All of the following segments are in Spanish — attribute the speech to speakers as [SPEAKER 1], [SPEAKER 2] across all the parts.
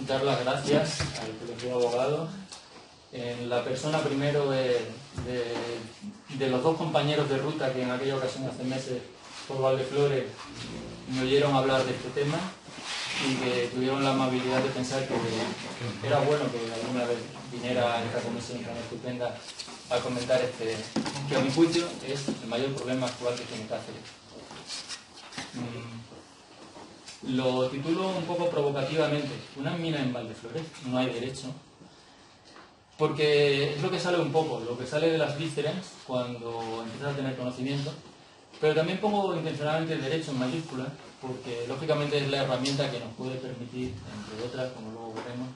[SPEAKER 1] dar las gracias al Colegio de Abogados en la persona primero de los dos compañeros de ruta que en aquella ocasión hace meses por Valdeflores me oyeron hablar de este tema y que tuvieron la amabilidad de pensar que era bueno que alguna vez viniera a esta comisión tan estupenda a comentar este, que a mi juicio es el mayor problema actual que tiene Cáceres. Lo titulo un poco provocativamente: una mina en Valdeflores, no hay derecho, porque es lo que sale un poco, lo que sale de las vísceras cuando empiezas a tener conocimiento, pero también pongo intencionalmente derecho en mayúsculas, porque lógicamente es la herramienta que nos puede permitir, entre otras, como luego veremos,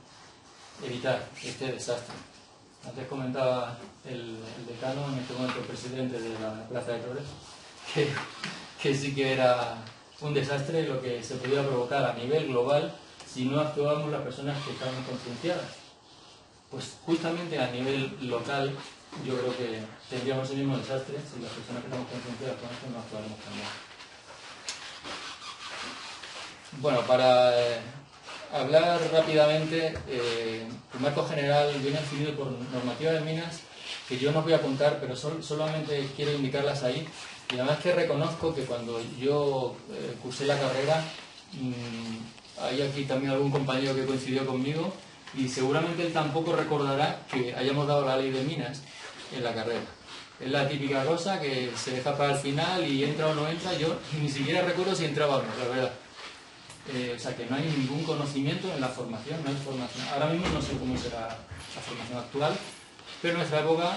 [SPEAKER 1] evitar este desastre. Antes comentaba el decano, en este momento el presidente de la Plaza de Toros, que sí que era un desastre lo que se podía provocar a nivel global si no actuábamos las personas que estaban concienciadas. Pues justamente a nivel local yo creo que tendríamos el mismo desastre si las personas que estamos concienciadas con esto no actuáramos también. Bueno, para hablar rápidamente, el marco general viene definido por normativa de minas, que yo no os voy a apuntar, pero solamente quiero indicarlas ahí. Y además que reconozco que cuando yo cursé la carrera, hay aquí también algún compañero que coincidió conmigo, y seguramente él tampoco recordará que hayamos dado la ley de minas en la carrera. Es la típica cosa que se deja para el final y entra o no entra. Yo ni siquiera recuerdo si entraba o no, la verdad. O sea que no hay ningún conocimiento en la formación, no hay formación. Ahora mismo no sé cómo será la formación actual, pero en nuestra época,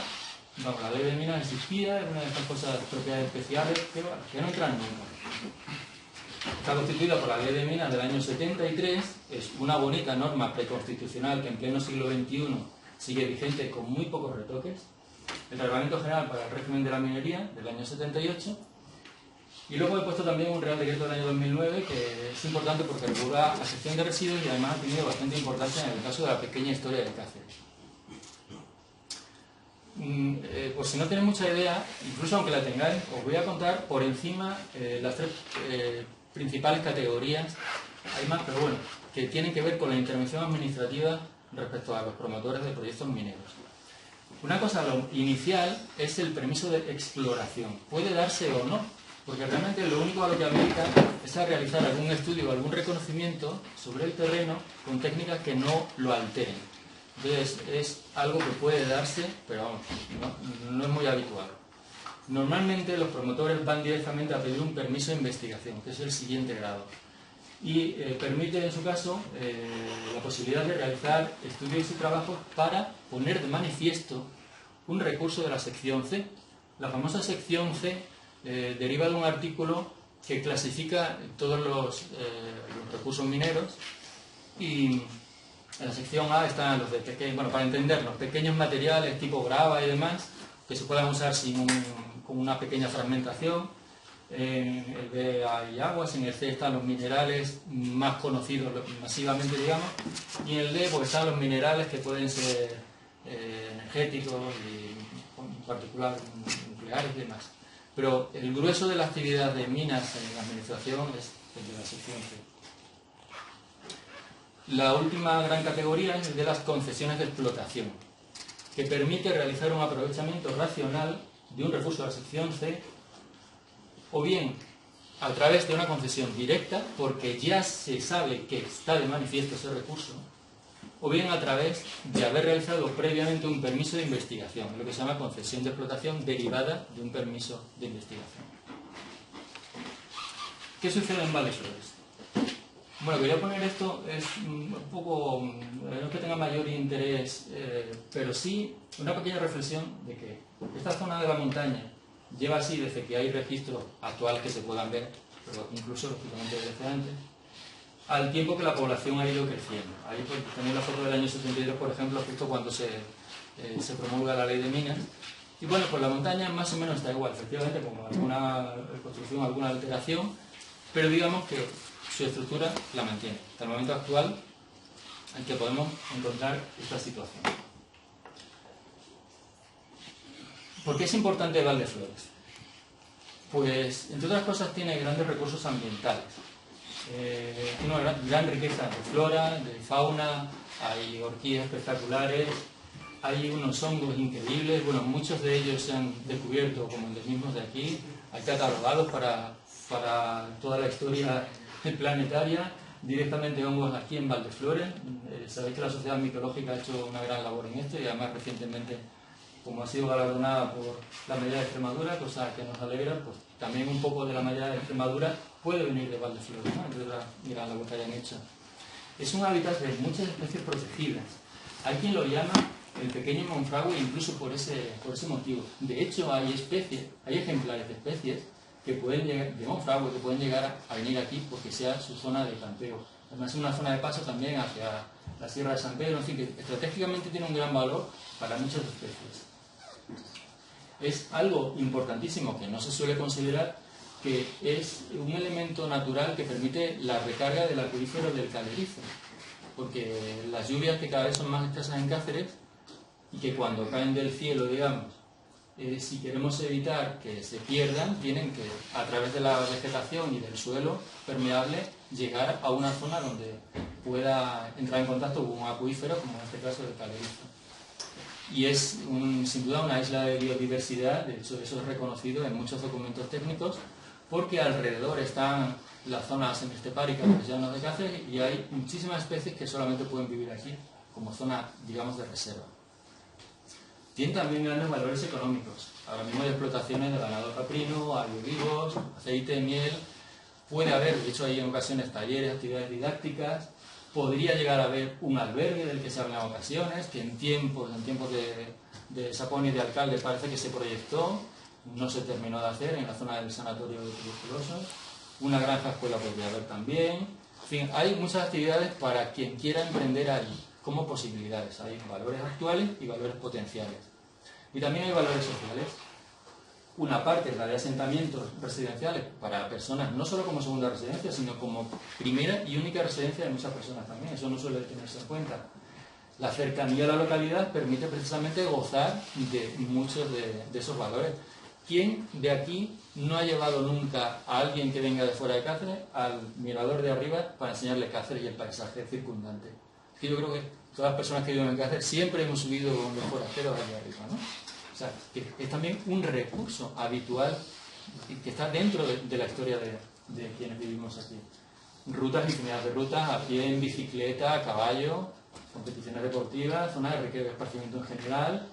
[SPEAKER 1] vamos, la ley de minas existía, era una de estas cosas, propiedades especiales, que no entran nunca. Está constituida por la ley de minas del año 73, es una bonita norma preconstitucional que en pleno siglo XXI sigue vigente con muy pocos retoques. El Reglamento General para el Régimen de la Minería del año 78. Y luego he puesto también un Real Decreto del año 2009 que es importante porque regula la sección de residuos y además ha tenido bastante importancia en el caso de la pequeña historia de Cáceres. Pues si no tenéis mucha idea, incluso aunque la tengáis, os voy a contar por encima las tres principales categorías, hay más, pero bueno, que tienen que ver con la intervención administrativa respecto a los promotores de proyectos mineros. Una cosa, lo inicial es el permiso de exploración. Puede darse o no, porque realmente lo único a lo que habilita es a realizar algún estudio o algún reconocimiento sobre el terreno con técnicas que no lo alteren. Entonces es algo que puede darse, pero vamos, no es muy habitual. Normalmente los promotores van directamente a pedir un permiso de investigación, que es el siguiente grado, y permite en su caso la posibilidad de realizar estudios y trabajos para poner de manifiesto un recurso de la sección C. La famosa sección C deriva de un artículo que clasifica todos los recursos mineros, y en la sección A están los de pequeños, bueno, para entenderlos, pequeños materiales tipo grava y demás, que se puedan usar con una pequeña fragmentación. En el B hay aguas, en el C están los minerales más conocidos masivamente, digamos, y en el D pues están los minerales que pueden ser energéticos y en particular nucleares y demás. Pero el grueso de la actividad de minas en la administración es el de la sección C. La última gran categoría es el de las concesiones de explotación, que permite realizar un aprovechamiento racional de un recurso de la sección C, o bien a través de una concesión directa, porque ya se sabe que está de manifiesto ese recurso, o bien a través de haber realizado previamente un permiso de investigación, lo que se llama concesión de explotación derivada de un permiso de investigación. ¿Qué sucede en Valdeflores? Bueno, quería poner esto, es un poco, no es que tenga mayor interés, pero sí una pequeña reflexión de que esta zona de la montaña lleva así desde que hay registros actuales que se puedan ver, pero incluso lógicamente desde antes, al tiempo que la población ha ido creciendo. Ahí pues, tenéis la foto del año 72, por ejemplo, justo cuando se promulga la ley de minas. Y bueno, pues la montaña más o menos está igual, efectivamente, con alguna construcción, alguna alteración, pero digamos que su estructura la mantiene. Hasta el momento actual en que podemos encontrar esta situación. ¿Por qué es importante Valdeflores? Pues, entre otras cosas, tiene grandes recursos ambientales. tiene una gran riqueza de flora, de fauna, hay orquídeas espectaculares, hay unos hongos increíbles, bueno, muchos de ellos se han descubierto como los mismos de aquí, hay catalogados para toda la historia planetaria, directamente hongos aquí en Valdeflores. Sabéis que la Sociedad Micológica ha hecho una gran labor en esto y además recientemente, como ha sido galardonada por la Medalla de Extremadura, cosa que nos alegra, pues también un poco de la Medalla de Extremadura puede venir de Valdeflores, ¿no? Entonces, mira la que hayan hecho. Es un hábitat de muchas especies protegidas. Hay quien lo llama el pequeño Monfragüe incluso por ese motivo. De hecho, hay ejemplares de especies que pueden llegar, de Monfragüe, que pueden llegar a venir aquí porque sea su zona de campeo. Además es una zona de paso también hacia la Sierra de San Pedro, en fin, que estratégicamente tiene un gran valor para muchas especies. Es algo importantísimo que no se suele considerar, que es un elemento natural que permite la recarga del acuífero del Calerizo, porque las lluvias que cada vez son más escasas en Cáceres y que cuando caen del cielo, digamos, si queremos evitar que se pierdan, tienen que, a través de la vegetación y del suelo permeable, llegar a una zona donde pueda entrar en contacto con un acuífero, como en este caso el Calerizo. Y es sin duda una isla de biodiversidad, de hecho eso es reconocido en muchos documentos técnicos, porque alrededor están las zonas semestepáricas de los llanos de Cáceres y hay muchísimas especies que solamente pueden vivir aquí, como zona, digamos, de reserva. Tiene también grandes valores económicos. Ahora mismo hay explotaciones de ganado caprino, aviovivos, aceite, miel. Puede haber, de hecho hay en ocasiones talleres, actividades didácticas. Podría llegar a haber un albergue del que se habla en ocasiones, que en tiempos de Sapón y de Alcalde parece que se proyectó, no se terminó de hacer en la zona del sanatorio de tuberculosos. Una granja escuela podría haber también. En fin, hay muchas actividades para quien quiera emprender allí, como posibilidades. Hay valores actuales y valores potenciales. Y también hay valores sociales. Una parte es la de asentamientos residenciales para personas, no solo como segunda residencia, sino como primera y única residencia de muchas personas también. Eso no suele tenerse en cuenta. La cercanía a la localidad permite precisamente gozar de muchos de esos valores. ¿Quién de aquí no ha llevado nunca a alguien que venga de fuera de Cáceres al mirador de arriba para enseñarle Cáceres y el paisaje circundante? Yo creo que todas las personas que viven en Cáceres siempre hemos subido con los forasteros allá arriba, ¿no? O sea, que es también un recurso habitual que está dentro de la historia de quienes vivimos aquí. Rutas, infinidad de rutas, a pie, en bicicleta, a caballo, competiciones deportivas, zonas de recreo y esparcimiento en general.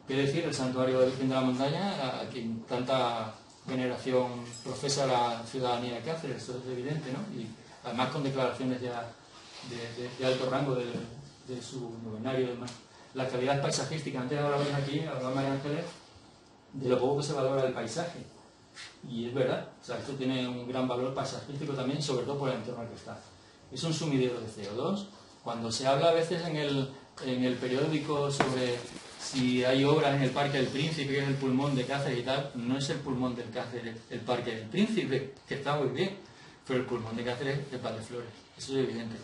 [SPEAKER 1] ¿Qué decir? El santuario de Virgen de la Montaña, a quien tanta veneración profesa la ciudadanía de Cáceres, eso es evidente, ¿no? Y además con declaraciones ya de alto rango de su novenario y demás. La calidad paisajística, antes hablamos aquí, hablaba María Ángeles, de lo poco que se valora el paisaje. Y es verdad, o sea, esto tiene un gran valor paisajístico también, sobre todo por el entorno en el que está. Es un sumidero de CO2. Cuando se habla a veces en el periódico sobre si hay obras en el Parque del Príncipe, que es el pulmón de Cáceres y tal, no es el pulmón del Cáceres el Parque del Príncipe, que está muy bien, pero el pulmón de Cáceres es Valdeflores, eso es evidente.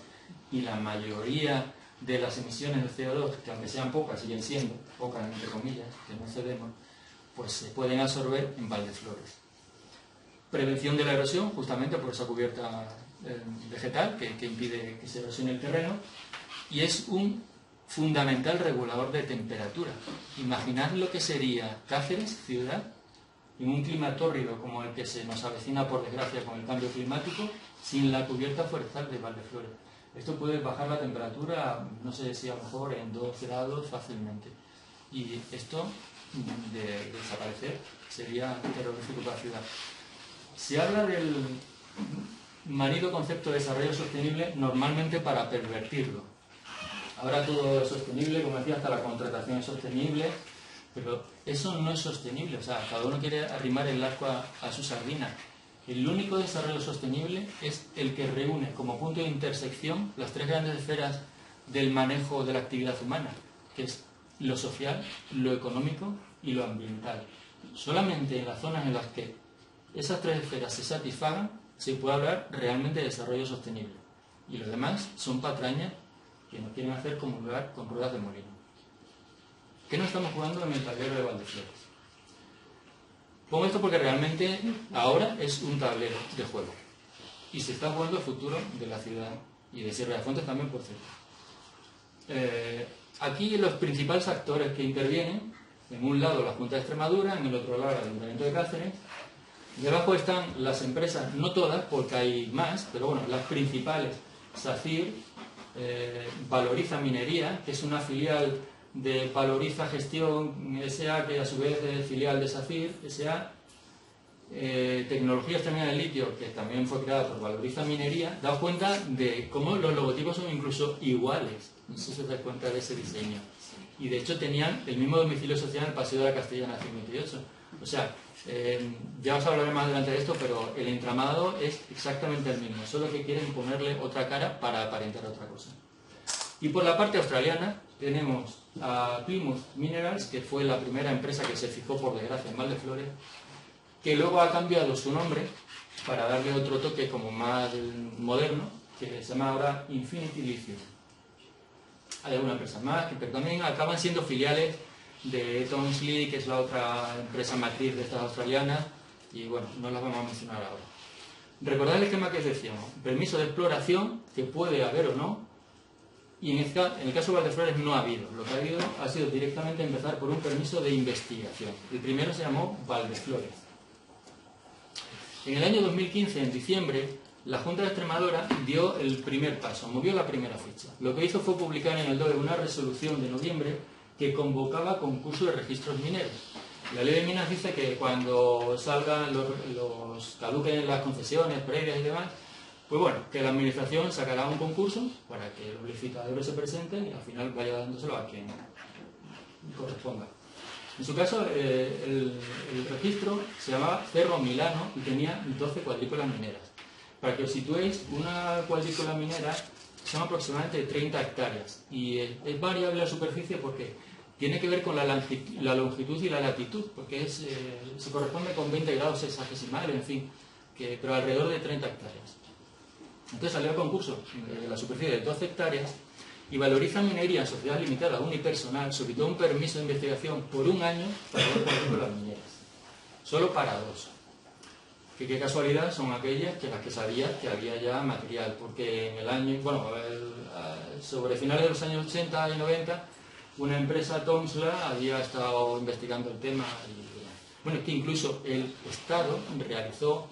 [SPEAKER 1] Y la mayoría de las emisiones de CO2, que aunque sean pocas, siguen siendo pocas entre comillas, que no cedemos, pues se pueden absorber en Valdeflores. Prevención de la erosión, justamente por esa cubierta vegetal que impide que se erosione el terreno, y es un fundamental regulador de temperatura. Imaginad lo que sería Cáceres, ciudad, en un clima tórrido como el que se nos avecina por desgracia con el cambio climático, sin la cubierta forestal de Valdeflores. Esto puede bajar la temperatura, no sé si a lo mejor en 2 grados fácilmente. Y esto, de desaparecer, sería terrorífico para la ciudad. Se habla del manido concepto de desarrollo sostenible normalmente para pervertirlo. Ahora todo es sostenible, como decía, hasta la contratación es sostenible, pero eso no es sostenible. O sea, cada uno quiere arrimar el arco a su sardina. El único desarrollo sostenible es el que reúne como punto de intersección las 3 grandes esferas del manejo de la actividad humana, que es lo social, lo económico y lo ambiental. Solamente en las zonas en las que esas 3 esferas se satisfagan, se puede hablar realmente de desarrollo sostenible. Y los demás son patrañas que nos quieren hacer comulgar con ruedas de molino. ¿Qué nos estamos jugando en el tablero de Valdeflores? Pongo esto porque realmente ahora es un tablero de juego. y se está jugando el futuro de la ciudad y de Sierra de Fuentes también, por cierto. Aquí los principales actores que intervienen, en un lado la Junta de Extremadura, en el otro lado el Ayuntamiento de Cáceres. Debajo están las empresas, no todas, porque hay más, pero bueno, las principales: SACIR, Valoriza Minería, que es una filial de Valoriza Gestión S.A., que a su vez es filial de SACIR S.A., Tecnologías Extremeñas del Litio, que también fue creada por Valoriza Minería. Daos cuenta de cómo los logotipos son incluso iguales, no sé si os dais cuenta de ese diseño. Y de hecho tenían el mismo domicilio social en el Paseo de la Castellana 58. O sea, ya os hablaré más adelante de esto, pero el entramado es exactamente el mismo, solo que quieren ponerle otra cara para aparentar otra cosa. Y por la parte australiana tenemos a Plymouth Minerals, que fue la primera empresa que se fijó, por desgracia, en Valdeflores, que luego ha cambiado su nombre para darle otro toque como más moderno, que se llama ahora Infinity Lithium. Hay alguna empresa más, pero también acaban siendo filiales de Townsley, que es la otra empresa matriz de estas australianas, y bueno, no las vamos a mencionar ahora. Recordad el esquema que os decíamos: permiso de exploración, que puede haber o no, y en el caso de Valdeflores no ha habido. Lo que ha habido ha sido directamente empezar por un permiso de investigación. El primero se llamó Valdeflores. En el año 2015, en diciembre, la Junta de Extremadura dio el primer paso, movió la primera ficha. Lo que hizo fue publicar en el DOE una resolución de noviembre que convocaba concurso de registros mineros. La ley de minas dice que cuando salgan caduquen las concesiones previas y demás, pues bueno, que la administración sacará un concurso para que los licitadores se presenten y al final vaya dándoselo a quien corresponda. En su caso, el registro se llamaba Cerro Milano y tenía 12 cuadrículas mineras. Para que os situéis, una cuadrícula minera son aproximadamente 30 hectáreas y es variable la superficie porque tiene que ver con la longitud y la latitud, porque se corresponde con 20 grados sexagesimales, en fin, pero alrededor de 30 hectáreas. Entonces salió el concurso de la superficie de 12 hectáreas y Valoriza Minería, sociedad limitada unipersonal, solicitó un permiso de investigación por un año para 2 cuadrículas mineras, solo para 2. Que qué casualidad son aquellas que las que sabía que había ya material, porque en el año, bueno, sobre finales de los años 80 y 90, una empresa, Tomsla, había estado investigando el tema. Y, bueno, es que incluso el Estado realizó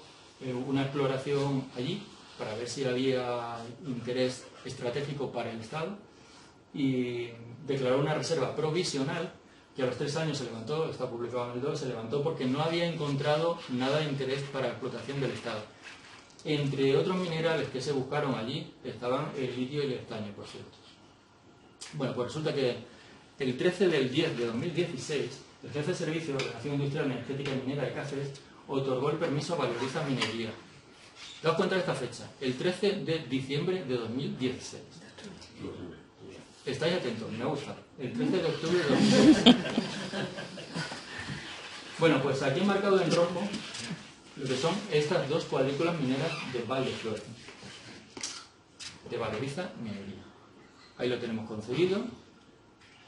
[SPEAKER 1] una exploración allí para ver si había interés estratégico para el Estado y declaró una reserva provisional que a los 3 años se levantó, está publicado en el 2, se levantó porque no había encontrado nada de interés para la explotación del Estado. Entre otros minerales que se buscaron allí estaban el litio y el estaño, por cierto. Bueno, pues resulta que el 13 del 10 de 2016, el Jefe de Servicio de Ordenación Industrial Energética y Minera de Cáceres otorgó el permiso a Valoriza Minería. Daos cuenta de esta fecha, el 13 de diciembre de 2016. Estáis atentos, me gusta. El 13 de octubre de 2016. Bueno, pues aquí he marcado en rojo lo que son estas 2 cuadrículas mineras de Valdeflores, de Valoriza Minería. Ahí lo tenemos concedido.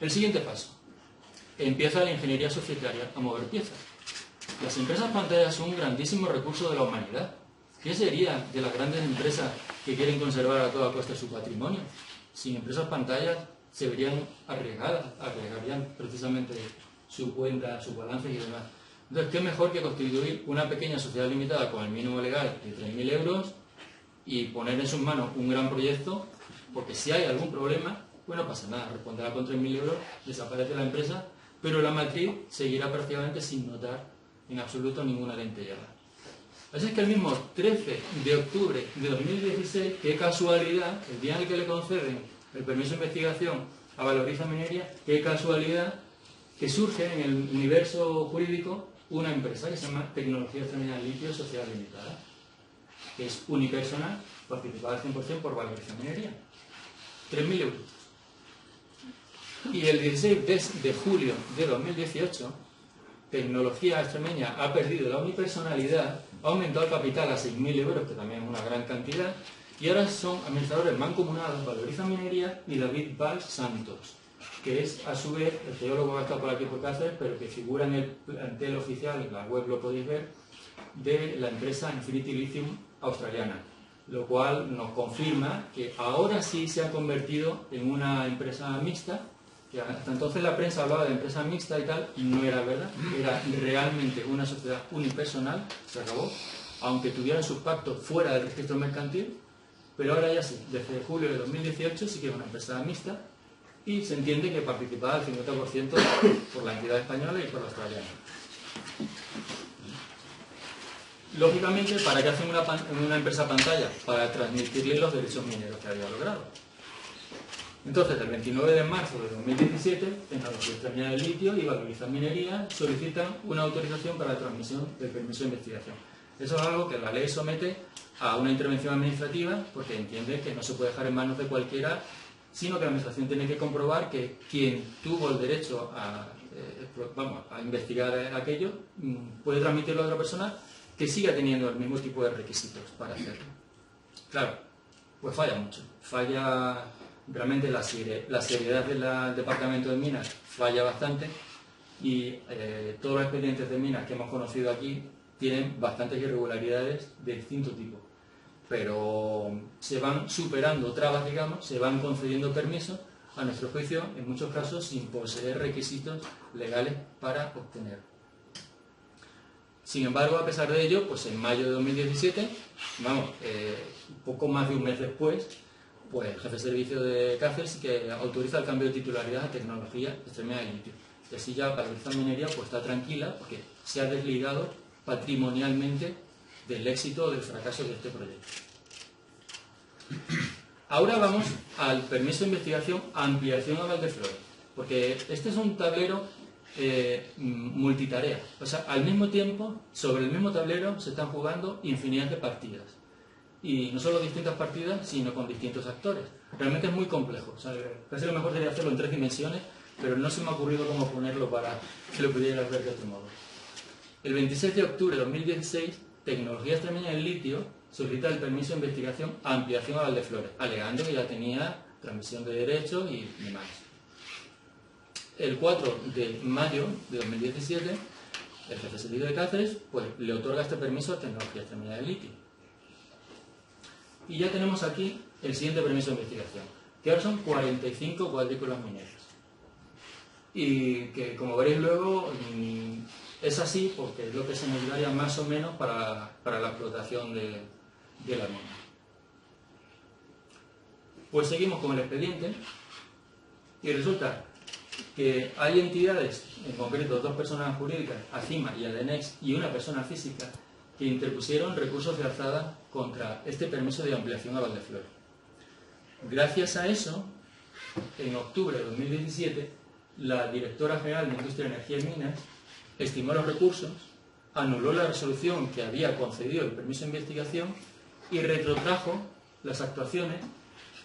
[SPEAKER 1] El siguiente paso. Empieza la ingeniería societaria a mover piezas. Las empresas pantallas son un grandísimo recurso de la humanidad. ¿Qué sería de las grandes empresas que quieren conservar a toda costa su patrimonio? Sin empresas pantallas se verían arriesgadas, arriesgarían precisamente su cuenta, su balance y demás. Entonces, ¿qué mejor que constituir una pequeña sociedad limitada con el mínimo legal de 3.000 euros y poner en sus manos un gran proyecto? Porque si hay algún problema, pues no pasa nada, responderá con 3.000 euros, desaparece la empresa, pero la matriz seguirá prácticamente sin notar en absoluto ninguna dentellada. Así es que el mismo 13 de octubre de 2016, qué casualidad, el día en el que le conceden el permiso de investigación a Valoriza Minería, qué casualidad que surge en el universo jurídico una empresa que se llama Tecnologías Extremeñas del Litio Sociedad Limitada, que es unipersonal, participada al 100% por Valoriza Minería. 3.000 euros. Y el 16 de julio de 2018, Tecnología Extremeña ha perdido la unipersonalidad, ha aumentado el capital a 6.000 euros, que también es una gran cantidad, y ahora son administradores mancomunados Valoriza Minería y David Valls Santos, que es a su vez el geólogo que ha estado por aquí por Cáceres, pero que figura en el plantel oficial, en la web lo podéis ver, de la empresa Infinity Lithium australiana. lo cual nos confirma que ahora sí se ha convertido en una empresa mixta, que hasta entonces la prensa hablaba de empresa mixta y tal, y no era verdad, era realmente una sociedad unipersonal, se acabó, aunque tuvieran sus pactos fuera del registro mercantil, pero ahora ya sí, desde julio de 2018 sí que es una empresa mixta, y se entiende que participaba al 50% por la entidad española y por la australiana. Lógicamente, ¿para qué hacen una empresa pantalla? Para transmitirle los derechos mineros que había logrado. Entonces, el 29 de marzo de 2017, Tecnologías Terminales del Litio y Valorizar Minería solicitan una autorización para la transmisión del permiso de investigación. Eso es algo que la ley somete a una intervención administrativa porque entiende que no se puede dejar en manos de cualquiera, sino que la administración tiene que comprobar que quien tuvo el derecho a investigar aquello puede transmitirlo a otra persona que siga teniendo el mismo tipo de requisitos para hacerlo. Claro, pues falla mucho. Falla realmente la seriedad del Departamento de Minas, falla bastante, y todos los expedientes de minas que hemos conocido aquí tienen bastantes irregularidades de distinto tipo. Pero se van superando trabas, digamos, se van concediendo permisos, a nuestro juicio, en muchos casos sin poseer requisitos legales para obtener. Sin embargo, a pesar de ello, pues en mayo de 2017, poco más de un mes después, pues el jefe de servicio de Cáceres sí que autoriza el cambio de titularidad a Tecnologías Extremadura del Litio. Y así ya Valorizar Minería pues está tranquila porque se ha desligado patrimonialmente del éxito o del fracaso de este proyecto. Ahora vamos al permiso de investigación ampliación a Valdeflores, porque este es un tablero multitarea. O sea, al mismo tiempo, sobre el mismo tablero se están jugando infinidad de partidas. Y no solo distintas partidas, sino con distintos actores. Realmente es muy complejo. O sea, casi lo mejor sería hacerlo en 3 dimensiones, pero no se me ha ocurrido cómo ponerlo para que lo pudieras ver de otro modo. El 26 de octubre de 2016, Tecnologías Extremadura del Litio solicita el permiso de investigación a ampliación a Valdeflores, alegando que ya tenía transmisión de derechos y demás. El 4 de mayo de 2017, el jefe de servicio de Cáceres pues, le otorga este permiso a Tecnologías Extremadura del Litio. Y ya tenemos aquí el siguiente permiso de investigación, que ahora son 45 cuadrículas mineras. Y que, como veréis luego, es así porque es lo que se necesitaría más o menos para la explotación de la mina. Pues seguimos con el expediente y resulta que hay entidades, en concreto 2 personas jurídicas, ACIMA y ADENEX, y una persona física, que interpusieron recursos de alzada contra este permiso de ampliación a Valdeflores. Gracias a eso, en octubre de 2017, la directora general de Industria, Energía y Minas estimó los recursos, anuló la resolución que había concedido el permiso de investigación y retrotrajo las actuaciones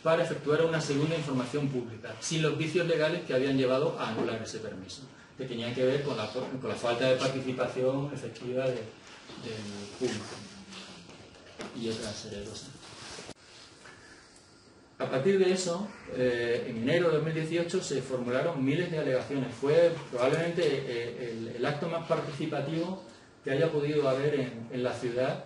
[SPEAKER 1] para efectuar una segunda información pública, sin los vicios legales que habían llevado a anular ese permiso, que tenían que ver con la falta de participación efectiva del público y otra serie de cosas. A partir de eso, en enero de 2018 se formularon miles de alegaciones. Fue probablemente el acto más participativo que haya podido haber en la ciudad,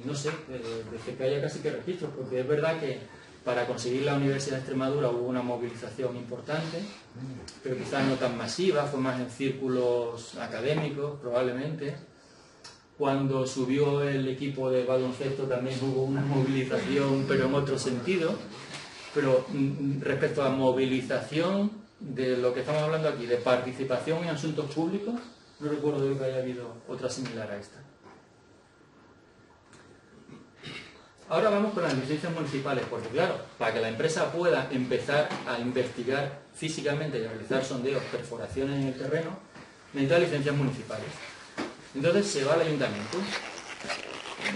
[SPEAKER 1] no sé, desde que haya casi que registros, porque es verdad que para conseguir la Universidad de Extremadura hubo una movilización importante, pero quizás no tan masiva, fue más en círculos académicos probablemente. Cuando subió el equipo de baloncesto también hubo una movilización, pero en otro sentido. Pero respecto a movilización de lo que estamos hablando aquí, de participación en asuntos públicos, no recuerdo yo que haya habido otra similar a esta. Ahora vamos con las licencias municipales, porque claro, para que la empresa pueda empezar a investigar físicamente y a realizar sondeos, perforaciones en el terreno, necesita licencias municipales. Entonces se va al ayuntamiento,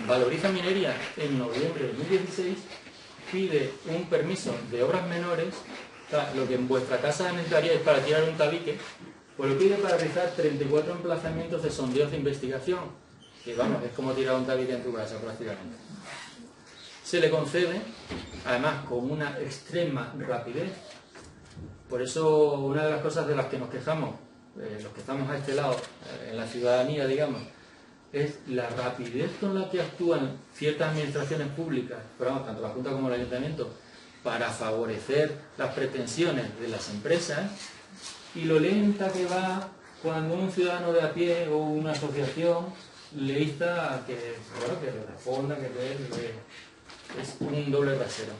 [SPEAKER 1] Valoriza Minería en noviembre de 2016 pide un permiso de obras menores, o sea, lo que en vuestra casa necesitaría es para tirar un tabique, pues lo pide para realizar 34 emplazamientos de sondeos de investigación, que vamos, es como tirar un tabique en tu casa prácticamente. Se le concede, además con una extrema rapidez. Por eso una de las cosas de las que nos quejamos, los que estamos a este lado, en la ciudadanía, digamos, es la rapidez con la que actúan ciertas administraciones públicas, pero vamos, tanto la Junta como el Ayuntamiento, para favorecer las pretensiones de las empresas, y lo lenta que va cuando un ciudadano de a pie o una asociación le insta a que, bueno, que le responda, es un doble rasero.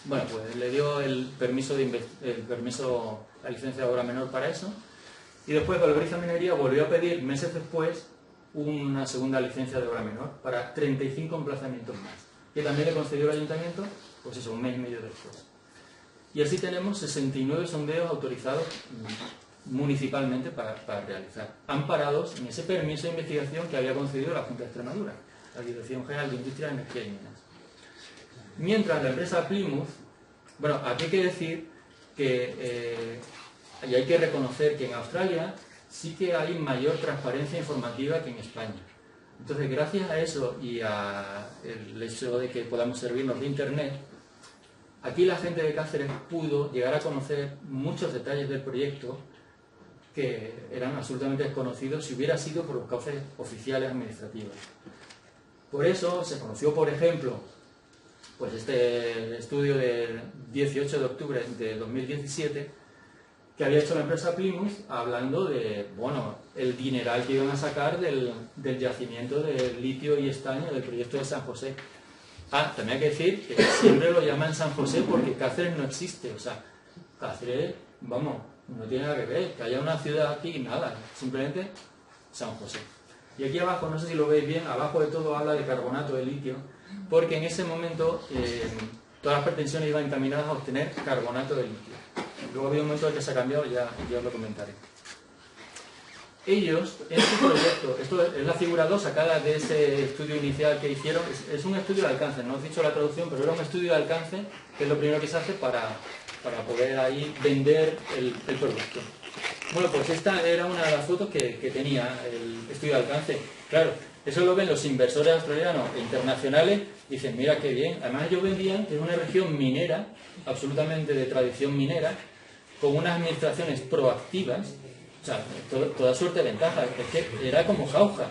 [SPEAKER 1] Bueno, pues le dio el permiso, la licencia de obra menor para eso, y después Valoriza Minería volvió a pedir, meses después, una segunda licencia de obra menor para 35 emplazamientos más, que también le concedió el Ayuntamiento, pues eso, un mes y medio después. Y así tenemos 69 sondeos autorizados municipalmente para realizar, amparados en ese permiso de investigación que había concedido la Junta de Extremadura, la Dirección General de Industria, Energía y Minas. Mientras la empresa Plymouth, bueno, aquí hay que decir que, y hay que reconocer que en Australia sí que hay mayor transparencia informativa que en España. Entonces, gracias a eso y al hecho de que podamos servirnos de Internet, aquí la gente de Cáceres pudo llegar a conocer muchos detalles del proyecto que eran absolutamente desconocidos si hubiera sido por los cauces oficiales administrativos. Por eso se conoció, por ejemplo, pues este estudio del 18 de octubre de 2017 que había hecho la empresa Plymouth hablando de, bueno, el dineral que iban a sacar del yacimiento de litio y estaño del proyecto de San José. También hay que decir que siempre lo llaman San José porque Cáceres no existe, o sea, Cáceres, vamos, no tiene nada que ver, que haya una ciudad aquí, nada, simplemente San José. Y aquí abajo, no sé si lo veis bien, abajo de todo habla de carbonato de litio, porque en ese momento todas las pretensiones iban encaminadas a obtener carbonato de litio. Luego ha habido un momento en que se ha cambiado, ya os lo comentaré. Ellos, en su proyecto, esto es la figura 2 sacada de ese estudio inicial que hicieron, es un estudio de alcance, no os he dicho la traducción, pero era un estudio de alcance, que es lo primero que se hace para poder ahí vender el producto. Bueno, pues esta era una de las fotos que tenía el estudio de alcance. Claro, eso lo ven los inversores australianos e internacionales y dicen, mira qué bien. Además ellos vendían que es una región minera, absolutamente de tradición minera, con unas administraciones proactivas, o sea, toda suerte de ventajas, es que era como jauja.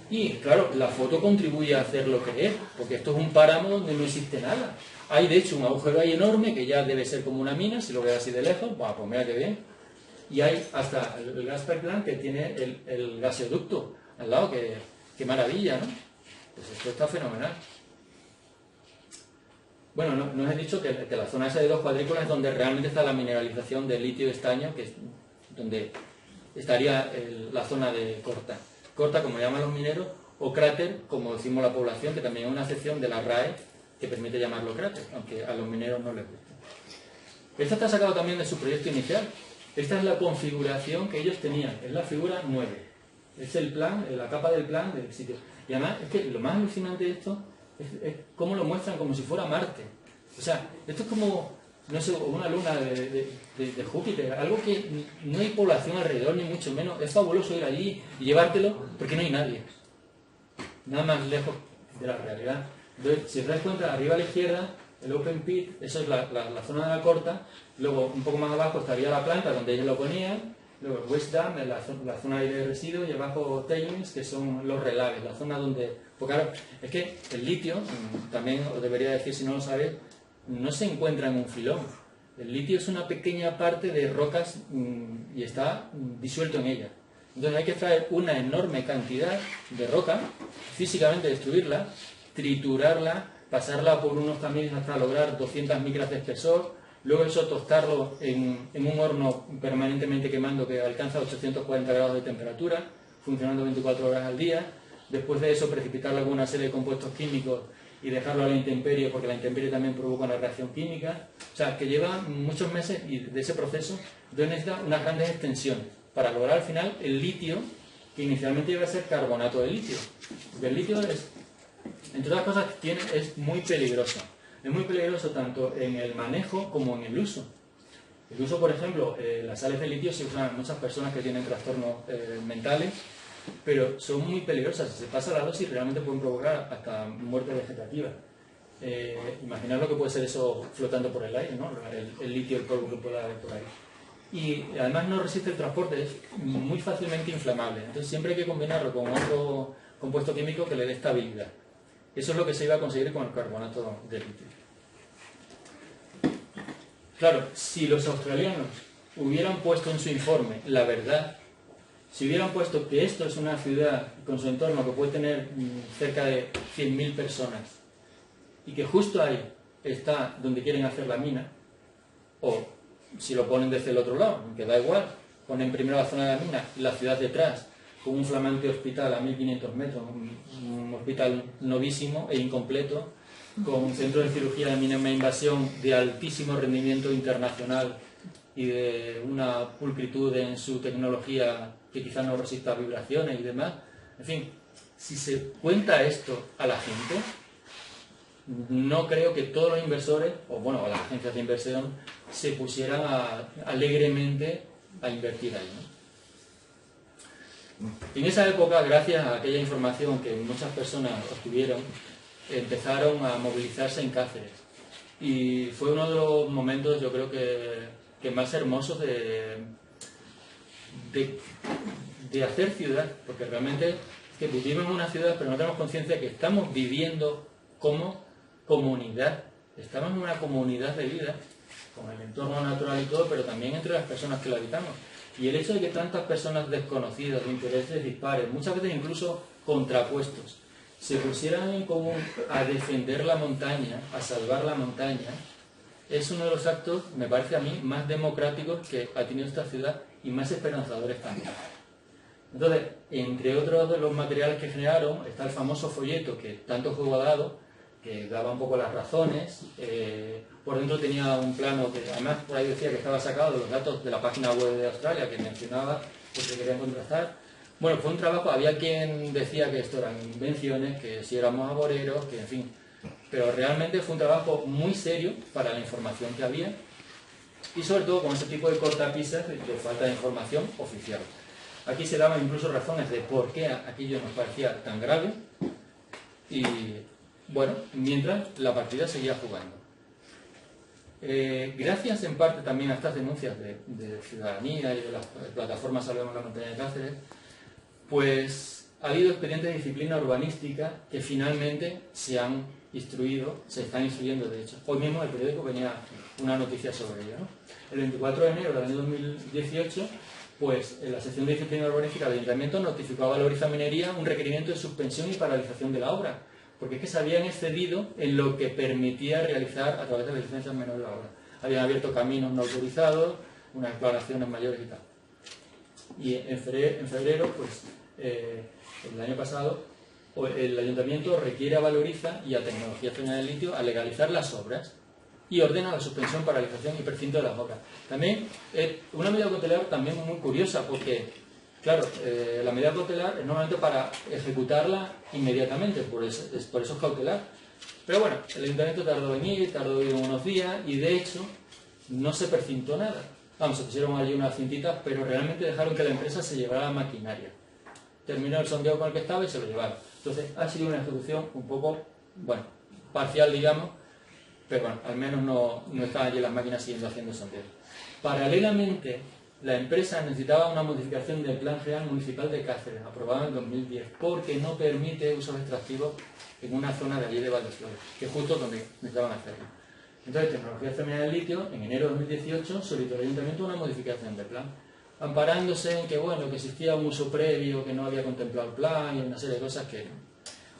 [SPEAKER 1] Y claro, la foto contribuye a hacer lo que es, porque esto es un páramo donde no existe nada. Hay de hecho un agujero ahí enorme que ya debe ser como una mina, si lo ves así de lejos, pues mira qué bien. Y hay hasta el gas pipeline que tiene el gasoducto al lado, qué maravilla, ¿no? Pues esto está fenomenal. Bueno, no os he dicho que la zona esa de 2 cuadrículas es donde realmente está la mineralización de litio y estaño, que es donde estaría la zona de Corta. Corta, como llaman los mineros, o cráter, como decimos la población, que también es una sección de la RAE que permite llamarlo cráter, aunque a los mineros no les gusta. Esto está sacado también de su proyecto inicial. Esta es la configuración que ellos tenían, es la figura 9. Es el plan, la capa del plan del sitio. Y además, es que lo más alucinante de esto es cómo lo muestran como si fuera Marte. O sea, esto es como, no sé, una luna de Júpiter, algo que no hay población alrededor, ni mucho menos. Es fabuloso ir allí y llevártelo porque no hay nadie. Nada más lejos de la realidad. Entonces, si os dais cuenta, arriba a la izquierda, el Open Pit, eso es la zona de la Corta. Luego, un poco más abajo, estaría la planta donde ellos lo ponían. Luego, West Dam, la zona de residuos. Y abajo, tailings, que son los relaves, la zona donde... Porque claro, es que el litio, también os debería decir si no lo sabéis, no se encuentra en un filón. El litio es una pequeña parte de rocas y está disuelto en ella. Entonces hay que extraer una enorme cantidad de roca, físicamente destruirla, triturarla, pasarla por unos camiones hasta lograr 200 micras de espesor, luego eso tostarlo en un horno permanentemente quemando que alcanza 840 grados de temperatura, funcionando 24 horas al día. Después de eso precipitarlo con una serie de compuestos químicos y dejarlo a la intemperie, porque la intemperie también provoca una reacción química. O sea, que lleva muchos meses y de ese proceso entonces necesita unas grandes extensiones para lograr al final el litio, que inicialmente iba a ser carbonato de litio. Porque el litio es, entre otras cosas, es muy peligroso. Es muy peligroso tanto en el manejo como en el uso. El uso, por ejemplo, las sales de litio se usan en muchas personas que tienen trastornos mentales, pero son muy peligrosas. Si se pasa la dosis realmente pueden provocar hasta muerte vegetativa. Imaginad lo que puede ser eso flotando por el aire, ¿no? El litio, el polvo que pueda haber por ahí. y además no resiste el transporte, es muy fácilmente inflamable. Entonces siempre hay que combinarlo con otro compuesto químico que le dé estabilidad. Eso es lo que se iba a conseguir con el carbonato de litio. Claro, si los australianos hubieran puesto en su informe la verdad, si hubieran puesto que esto es una ciudad con su entorno que puede tener cerca de 100.000 personas y que justo ahí está donde quieren hacer la mina, o si lo ponen desde el otro lado, que da igual, ponen primero la zona de la mina y la ciudad detrás, con un flamante hospital a 1500 metros, un hospital novísimo e incompleto, con un centro de cirugía de mínima invasión de altísimo rendimiento internacional y de una pulcritud en su tecnología que quizás no resista vibraciones y demás. En fin, si se cuenta esto a la gente, no creo que todos los inversores, o bueno, las agencias de inversión, se pusieran alegremente a invertir ahí, ¿no? En esa época, gracias a aquella información que muchas personas obtuvieron, empezaron a movilizarse en Cáceres. Y fue uno de los momentos, yo creo que más hermosos de hacer ciudad, porque realmente es que vivimos en una ciudad, pero no tenemos conciencia de que estamos viviendo como comunidad. Estamos en una comunidad de vida, con el entorno natural y todo, pero también entre las personas que la habitamos. Y el hecho de que tantas personas desconocidas, de intereses dispares, muchas veces incluso contrapuestos, se pusieran en común a defender la montaña, a salvar la montaña, es uno de los actos, me parece a mí, más democráticos que ha tenido esta ciudad y más esperanzadores también. Entonces, entre otros de los materiales que generaron, está el famoso folleto que tanto juego ha dado, que daba un poco las razones. Por dentro tenía un plano que además por ahí decía que estaba sacado de los datos de la página web de Australia, que mencionaba que se querían contrastar. Bueno, fue un trabajo, había quien decía que esto eran invenciones, que si éramos agoreros, que en fin. Pero realmente fue un trabajo muy serio para la información que había y sobre todo con ese tipo de cortapisas de falta de información oficial. Aquí se daban incluso razones de por qué aquello nos parecía tan grave y bueno, mientras la partida seguía jugando. Gracias en parte también a estas denuncias de ciudadanía y de las plataformas Salvemos la Montaña de Cáceres, pues ha habido expedientes de disciplina urbanística que finalmente se han instruido, se están instruyendo de hecho. Hoy mismo en el periódico venía una noticia sobre ello, ¿no? El 24 de enero del año 2018, pues en la sección de disciplina urbanística del Ayuntamiento notificó a Valoriza Minería un requerimiento de suspensión y paralización de la obra, porque es que se habían excedido en lo que permitía realizar a través de las licencias menores la obra. Habían abierto caminos no autorizados, unas exploraciones mayores y tal. Y en febrero, pues el año pasado, el Ayuntamiento requiere a Valoriza y a Tecnología Federal del Litio a legalizar las obras y ordena la suspensión, paralización y precinto de las obras. También una medida cautelar también muy curiosa, porque claro, la medida cautelar es normalmente para ejecutarla inmediatamente, por eso es cautelar. Pero bueno, el Ayuntamiento tardó en ir, tardó en ir unos días y de hecho no se precintó nada. Vamos, se pusieron allí unas cintitas, pero realmente dejaron que la empresa se llevara la maquinaria. Terminó el sondeo con el que estaba y se lo llevaron. Entonces ha sido una ejecución un poco, bueno, parcial digamos, pero bueno, al menos no estaban allí las máquinas siguiendo haciendo sondeos. Paralelamente, la empresa necesitaba una modificación del Plan Real Municipal de Cáceres, aprobado en el 2010, porque no permite usos extractivos en una zona de allí de Valdeflores, que es justo donde necesitaban hacerlo. Entonces, Tecnología Federal del Litio, en enero de 2018, solicitó al Ayuntamiento una modificación del plan, amparándose en que, bueno, que existía un uso previo, que no había contemplado el plan y una serie de cosas que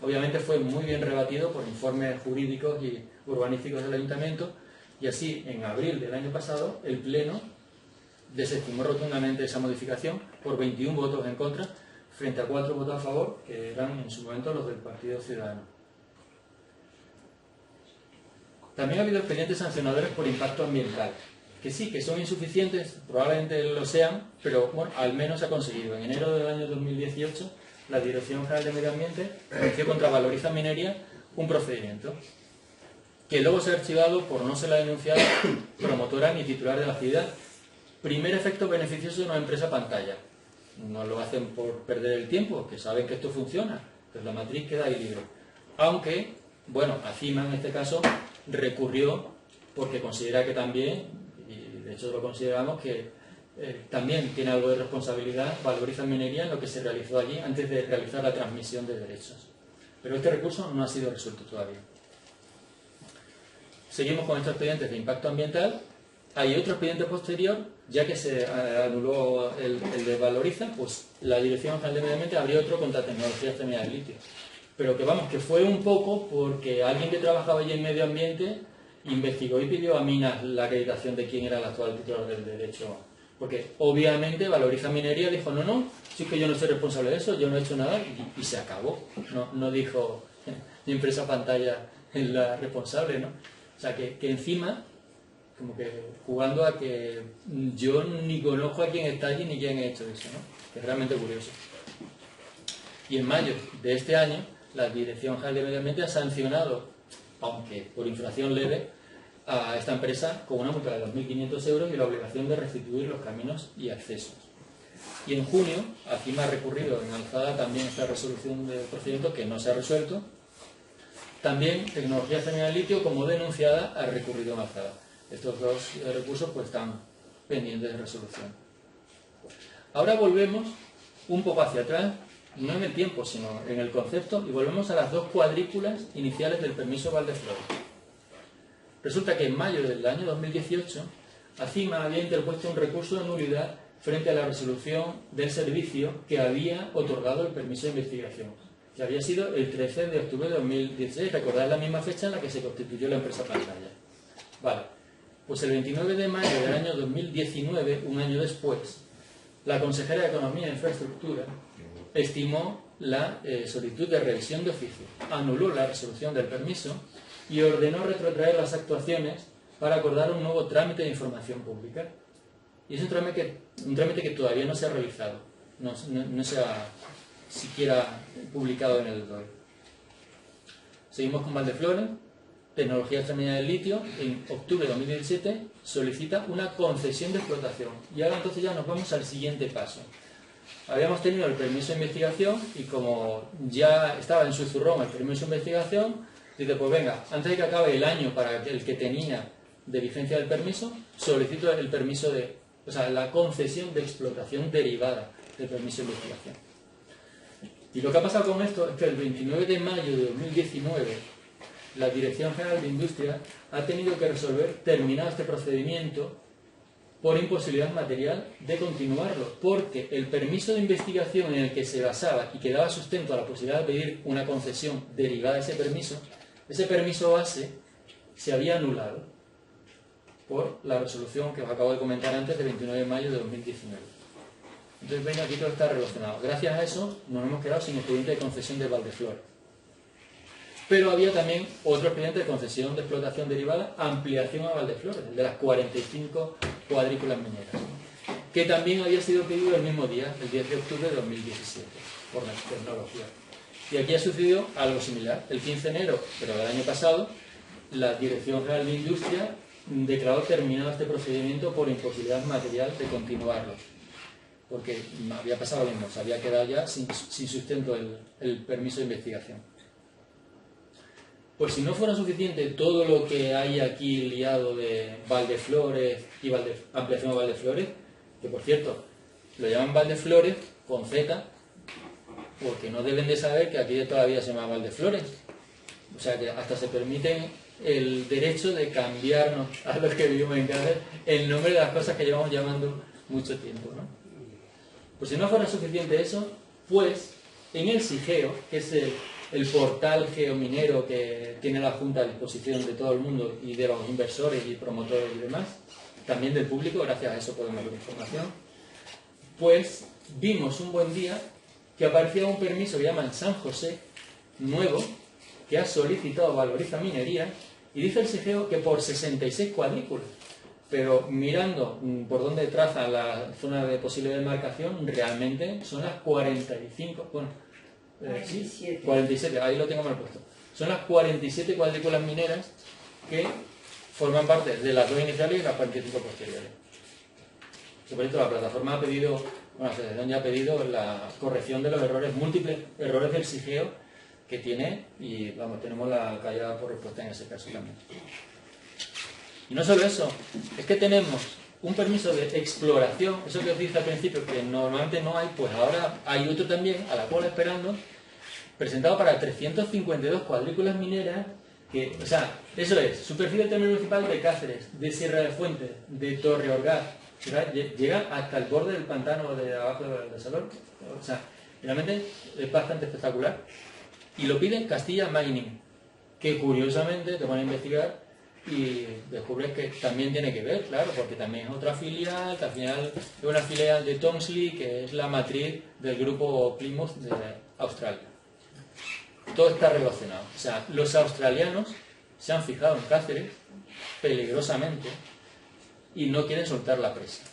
[SPEAKER 1] obviamente fue muy bien rebatido por informes jurídicos y urbanísticos del Ayuntamiento, y así, en abril del año pasado, el Pleno desestimó rotundamente esa modificación por 21 votos en contra, frente a 4 votos a favor, que eran en su momento los del Partido Ciudadano. También ha habido expedientes sancionadores por impacto ambiental, que sí, que son insuficientes, probablemente lo sean, pero bueno, al menos se ha conseguido. En enero del año 2018, la Dirección General de Medio Ambiente inició contra Valoriza Minería un procedimiento que luego se ha archivado por no ser la denunciada promotora ni titular de la actividad. Primer efecto beneficioso de una empresa pantalla. No lo hacen por perder el tiempo, que saben que esto funciona, pues la matriz queda ahí libre. Aunque, bueno, ACIMA en este caso recurrió porque considera que también, y de hecho lo consideramos, que también tiene algo de responsabilidad, Valoriza Minería, en lo que se realizó allí antes de realizar la transmisión de derechos. Pero este recurso no ha sido resuelto todavía. Seguimos con estos expedientes de impacto ambiental. Hay otro expediente posterior, ya que se anuló el de Valoriza, pues la Dirección General de Medio Ambiente abrió otro contra tecnologías terminales de litio. Pero que vamos, que fue un poco porque alguien que trabajaba allí en medio ambiente investigó y pidió a Minas la acreditación de quién era el actual titular del derecho. Porque obviamente Valoriza Minería dijo, no, si es que yo no soy responsable de eso, yo no he hecho nada, y se acabó. No dijo, mi empresa pantalla es la responsable, ¿no? O sea, que encima, como que jugando a que yo ni conozco a quién está allí ni quién ha hecho eso, ¿no? Que es realmente curioso. Y en mayo de este año, la Dirección General de Medio Ambiente ha sancionado, aunque por infracción leve, a esta empresa con una multa de 2.500 euros y la obligación de restituir los caminos y accesos. Y en junio, ACIMA ha recurrido en alzada también esta resolución de procedimiento que no se ha resuelto. También Tecnologías Terminales de Litio, como denunciada, ha recurrido en alzada. Estos dos recursos pues están pendientes de resolución. Ahora volvemos un poco hacia atrás, no en el tiempo, sino en el concepto, y volvemos a las dos cuadrículas iniciales del permiso Valdeflores. Resulta que en mayo del año 2018, ACIMA había interpuesto un recurso de nulidad frente a la resolución del servicio que había otorgado el permiso de investigación, que había sido el 13 de octubre de 2016, recordad la misma fecha en la que se constituyó la empresa pantalla. Vale, pues el 29 de mayo del año 2019, un año después, la consejera de Economía e Infraestructura estimó la solicitud de revisión de oficio, anuló la resolución del permiso y ordenó retrotraer las actuaciones para acordar un nuevo trámite de información pública. Y es un trámite que todavía no se ha realizado, no se ha siquiera publicado en el DOE. Seguimos con Valdeflores. Tecnologías Terminales de Litio, en octubre de 2017, solicita una concesión de explotación. Y ahora entonces ya nos vamos al siguiente paso. Habíamos tenido el permiso de investigación y como ya estaba en su zurrón el permiso de investigación, dice, pues venga, antes de que acabe el año para el que tenía de vigencia del permiso, solicito el permiso la concesión de explotación derivada del permiso de investigación. Y lo que ha pasado con esto es que el 29 de mayo de 2019, la Dirección General de Industria ha tenido que resolver, terminado este procedimiento, por imposibilidad material de continuarlo, porque el permiso de investigación en el que se basaba y que daba sustento a la posibilidad de pedir una concesión derivada de ese permiso base se había anulado por la resolución que os acabo de comentar antes, del 29 de mayo de 2019. Entonces, venga, aquí todo está relacionado. Gracias a eso nos hemos quedado sin expediente de concesión de Valdeflores. Pero había también otro expediente de concesión de explotación derivada, ampliación a Valdeflores, el de las 45 cuadrículas mineras, que también había sido pedido el mismo día, el 10 de octubre de 2017, por la tecnología. Y aquí ha sucedido algo similar. El 15 de enero, pero del año pasado, la Dirección General de Industria declaró terminado este procedimiento por imposibilidad material de continuarlo, porque había pasado lo mismo, se había quedado ya sin sustento el permiso de investigación. Pues si no fuera suficiente todo lo que hay aquí liado de Valdeflores y ampliación a Valdeflores, que por cierto, lo llaman Valdeflores con Z, porque no deben de saber que aquí todavía se llama Valdeflores. O sea que hasta se permiten el derecho de cambiarnos a los que vivimos en Cáceres el nombre de las cosas que llevamos llamando mucho tiempo, ¿no? Pues si no fuera suficiente eso, pues en el SIGEO, que es el portal geominero que tiene la Junta a disposición de todo el mundo y de los inversores y promotores y demás, también del público, gracias a eso podemos ver información, pues vimos un buen día que aparecía un permiso que llaman San José, nuevo, que ha solicitado Valoriza Minería, y dice el SIGEO que por 66 cuadrículas. Pero mirando por dónde traza la zona de posible demarcación, realmente son las 45, bueno, 47. Sí, 47, ahí lo tengo mal puesto. Son las 47 cuadrículas mineras que forman parte de las dos iniciales y las 45 posteriores. Por esto la plataforma ha pedido, bueno, la asociación ya ha pedido la corrección de los errores, múltiples errores del SIGEO que tiene, y vamos, tenemos la callada por respuesta en ese caso también. Y no solo eso, es que tenemos un permiso de exploración, eso que os dije al principio, que normalmente no hay, pues ahora hay otro también, a la cola esperando, presentado para 352 cuadrículas mineras, que, o sea, eso es, superficie del término municipal de Cáceres, de Sierra de Fuentes, de Torre Orgaz, llega hasta el borde del pantano de abajo del Salón, o sea, realmente es bastante espectacular. Y lo piden Castilla Mining, que curiosamente te van a investigar y descubres que también tiene que ver, claro, porque también es otra filial, que al final es una filial de Tomsley, que es la matriz del grupo Plymouth de Australia. Todo está relacionado. O sea, los australianos se han fijado en Cáceres peligrosamente y no quieren soltar la presa.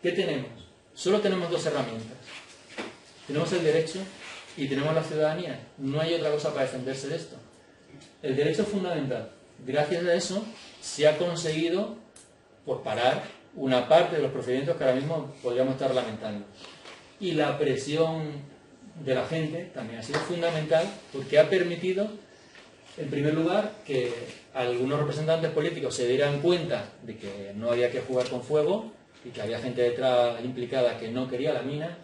[SPEAKER 1] ¿Qué tenemos? Solo tenemos dos herramientas. Tenemos el derecho y tenemos la ciudadanía. No hay otra cosa para defenderse de esto. El derecho es fundamental. Gracias a eso se ha conseguido por parar una parte de los procedimientos que ahora mismo podríamos estar lamentando. Y la presión de la gente también ha sido fundamental porque ha permitido, en primer lugar, que algunos representantes políticos se dieran cuenta de que no había que jugar con fuego y que había gente detrás implicada que no quería la mina,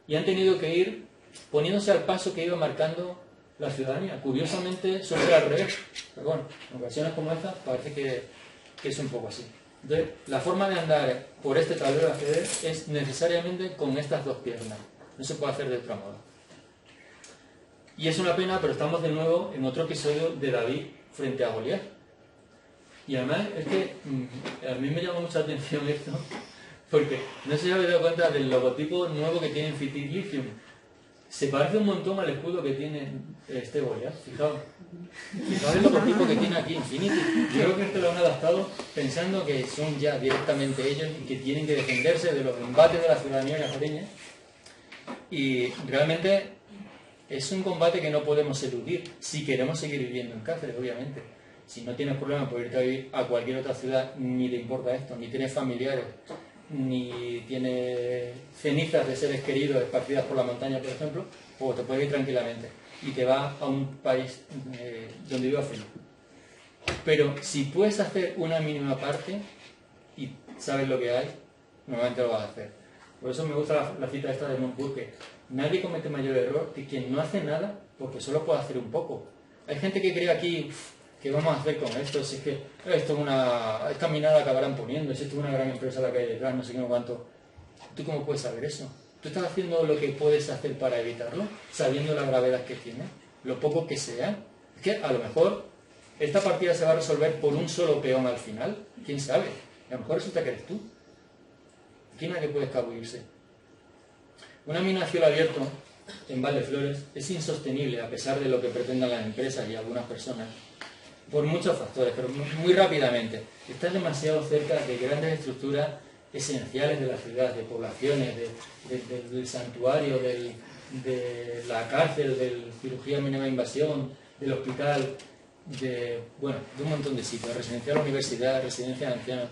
[SPEAKER 1] y han tenido que ir poniéndose al paso que iba marcando la ciudadanía. Curiosamente suele al revés, pero bueno, en ocasiones como esta parece que es un poco así. Entonces, la forma de andar por este tablero de ajedrez es necesariamente con estas dos piernas, no se puede hacer de otra modo. Y es una pena, pero estamos de nuevo en otro episodio de David frente a Goliat. Y además es que a mí me llama mucha atención esto, porque no sé si habéis dado cuenta del logotipo nuevo que tiene Infinity Lithium. Se parece un montón al escudo que tiene este Goliat, fijaos. Fijaos el logotipo que tiene aquí, Infinity. Yo creo que esto lo han adaptado pensando que son ya directamente ellos y que tienen que defenderse de los embates de la ciudadanía cacereña. Y realmente es un combate que no podemos eludir si queremos seguir viviendo en Cáceres, obviamente. Si no tienes problema por irte a vivir a cualquier otra ciudad, ni te importa esto, ni tienes familiares, ni tienes cenizas de seres queridos esparcidas por la montaña, por ejemplo, pues te puedes ir tranquilamente y te vas a un país donde vivas feliz. Pero si puedes hacer una mínima parte y sabes lo que hay, normalmente lo vas a hacer. Por eso me gusta la cita esta de Montaigne, que nadie comete mayor error que quien no hace nada porque solo puede hacer un poco. Hay gente que cree aquí, ¿qué vamos a hacer con esto? Si es que esta minera la acabarán poniendo, si esto es una gran empresa la que hay detrás, no sé qué, no cuánto. ¿Tú cómo puedes saber eso? ¿Tú estás haciendo lo que puedes hacer para evitarlo? Sabiendo la gravedad que tiene, lo poco que sea. Es que a lo mejor esta partida se va a resolver por un solo peón al final. ¿Quién sabe? A lo mejor resulta que eres tú. ¿Quién es que puede escabullirse? Una mina a cielo abierto en Valdeflores es insostenible a pesar de lo que pretendan las empresas y algunas personas, por muchos factores, pero muy rápidamente. Estás demasiado cerca de grandes estructuras esenciales de la ciudad, de poblaciones, del santuario, de la cárcel, de la cirugía mínima invasión, del hospital, de un montón de sitios, residencial, universidad, residencia de ancianos.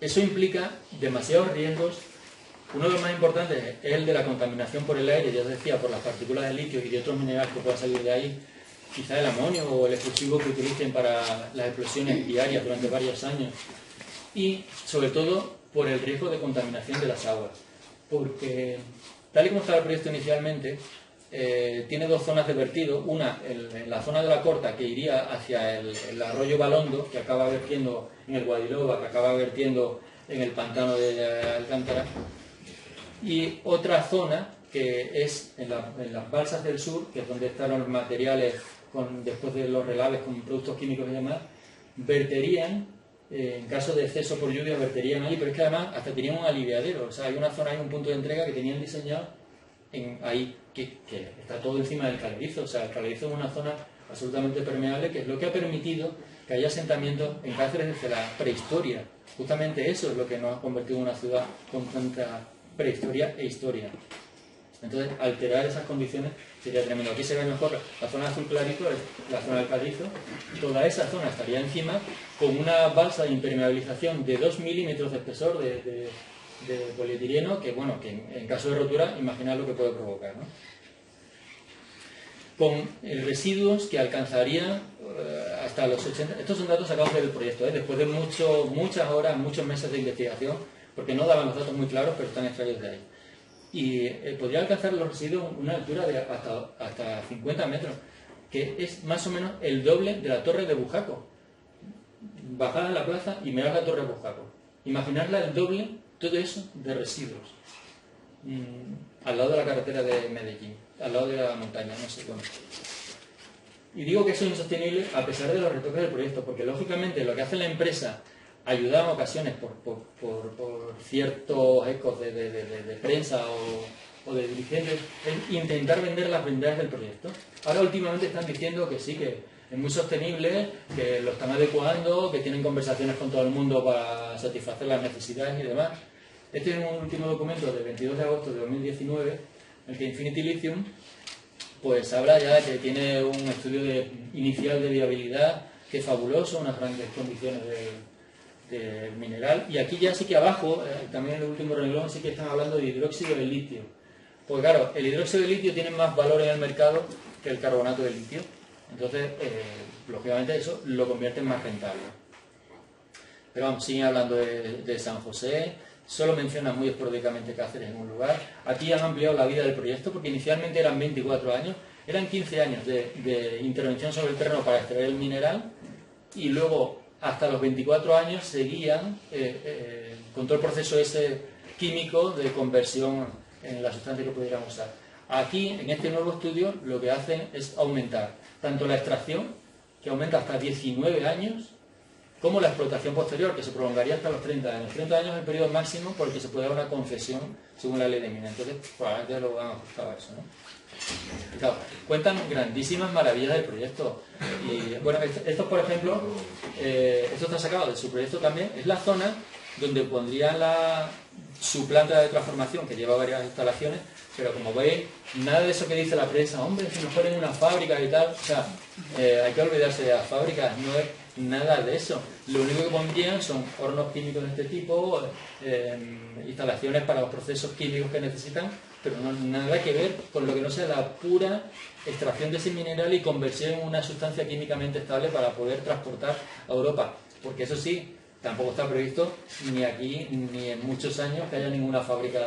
[SPEAKER 1] Eso implica demasiados riesgos. Uno de los más importantes es el de la contaminación por el aire, ya os decía, por las partículas de litio y de otros minerales que puedan salir de ahí, quizá el amonio o el explosivo que utilicen para las explosiones diarias durante varios años. Y, sobre todo, por el riesgo de contaminación de las aguas. Porque, tal y como estaba previsto inicialmente, tiene dos zonas de vertido. Una, en la zona de la Corta, que iría hacia el arroyo Balondo, que acaba vertiendo en el Guadiloba, que acaba vertiendo en el pantano de Alcántara. Y otra zona, que es en las balsas del sur, que es donde están los materiales, después de los relaves con productos químicos y demás, verterían, en caso de exceso por lluvia, verterían ahí, pero es que además hasta tenían un aliviadero. O sea, hay una zona, hay un punto de entrega que tenían diseñado ahí, que está todo encima del calerizo. O sea, el calerizo es una zona absolutamente permeable, que es lo que ha permitido que haya asentamientos en Cáceres desde la prehistoria. Justamente eso es lo que nos ha convertido en una ciudad con tanta prehistoria e historia. Entonces, alterar esas condiciones sería tremendo. Aquí se ve mejor la zona azul clarito, la zona del calerizo. Toda esa zona estaría encima con una balsa de impermeabilización de 2 milímetros de espesor de polietileno, que en caso de rotura, imaginad lo que puede provocar, ¿no? Con residuos que alcanzarían hasta los 80, estos son datos sacados del proyecto, después de muchas horas, muchos meses de investigación, porque no daban los datos muy claros, pero están extraídos de ahí. Y podría alcanzar los residuos una altura de hasta 50 metros, que es más o menos el doble de la torre de Bujaco. Bajar a la plaza y mirar la torre de Bujaco. Imaginarla el doble, todo eso, de residuos. Al lado de la carretera de Medellín, al lado de la montaña, no sé cómo. Y digo que eso es insostenible a pesar de los retoques del proyecto, porque lógicamente lo que hace la empresa, ayudada en ocasiones por ciertos ecos de prensa o de dirigentes, es intentar vender las bondades del proyecto. Ahora últimamente están diciendo que sí, que es muy sostenible, que lo están adecuando, que tienen conversaciones con todo el mundo para satisfacer las necesidades y demás. Este es un último documento del 22 de agosto de 2019, en el que Infinity Lithium pues habla ya de que tiene un estudio inicial de viabilidad que es fabuloso, unas grandes condiciones del mineral. Y aquí ya sí que abajo, también en el último renglón, sí que están hablando de hidróxido de litio. Pues claro, el hidróxido de litio tiene más valor en el mercado que el carbonato de litio. Entonces, lógicamente eso lo convierte en más rentable. Pero vamos, siguen hablando de San José, solo mencionan muy esporádicamente Cáceres en un lugar. Aquí han ampliado la vida del proyecto porque inicialmente eran 24 años, eran 15 años de intervención sobre el terreno para extraer el mineral y luego hasta los 24 años seguían con todo el proceso ese químico de conversión en la sustancia que pudieran usar. Aquí, en este nuevo estudio, lo que hacen es aumentar tanto la extracción, que aumenta hasta 19 años, como la explotación posterior, que se prolongaría hasta los 30 años. 30 años es el periodo máximo por el que se puede dar una concesión según la ley de minas. Entonces, probablemente lo van a ajustar a eso, ¿no? Y claro, cuentan grandísimas maravillas del proyecto. Y bueno, esto por ejemplo, esto está sacado de su proyecto también, es la zona donde pondrían su planta de transformación, que lleva varias instalaciones, pero como veis, nada de eso que dice la prensa, hombre, si nos ponen una fábrica y tal, o sea, hay que olvidarse de las fábricas, no es nada de eso. Lo único que pondrían son hornos químicos de este tipo, instalaciones para los procesos químicos que necesitan, pero no nada que ver con lo que no sea la pura extracción de ese mineral y conversión en una sustancia químicamente estable para poder transportar a Europa. Porque eso sí, tampoco está previsto ni aquí ni en muchos años que haya ninguna fábrica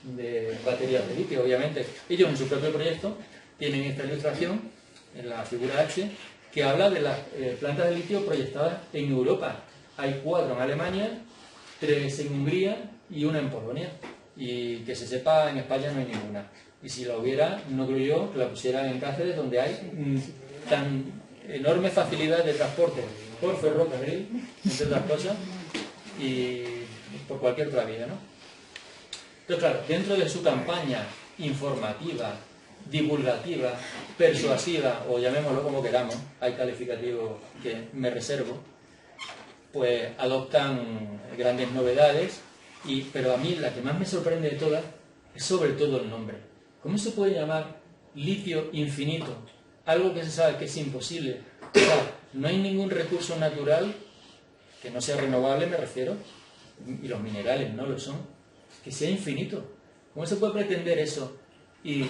[SPEAKER 1] de baterías de litio. Obviamente, ellos en su propio proyecto tienen esta ilustración en la figura H que habla de las plantas de litio proyectadas en Europa. Hay 4 en Alemania, 3 en Hungría y 1 en Polonia. Y que se sepa, en España no hay ninguna. Y si la hubiera, no creo yo que la pusieran en Cáceres, donde hay tan enorme facilidad de transporte por ferrocarril, entre otras cosas, y por cualquier otra vía, ¿no? Entonces, claro, dentro de su campaña informativa, divulgativa, persuasiva, o llamémoslo como queramos, hay calificativos que me reservo, pues adoptan grandes novedades, pero a mí la que más me sorprende de todas es sobre todo el nombre. ¿Cómo se puede llamar litio infinito? Algo que se sabe que es imposible. O sea, no hay ningún recurso natural que no sea renovable, me refiero, y los minerales no lo son, que sea infinito. ¿Cómo se puede pretender eso y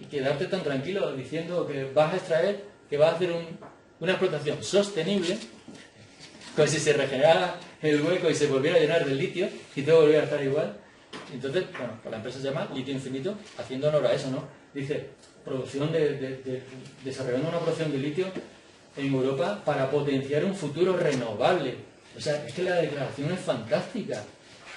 [SPEAKER 1] quedarte tan tranquilo diciendo que vas a extraer, que vas a hacer una explotación sostenible, como si se regenerara el hueco y se volviera a llenar de litio y todo volviera a estar igual? Entonces, bueno, pues la empresa se llama Litio Infinito, haciendo honor a eso, ¿no? Dice, desarrollando una producción de litio en Europa para potenciar un futuro renovable. O sea, es que la declaración es fantástica,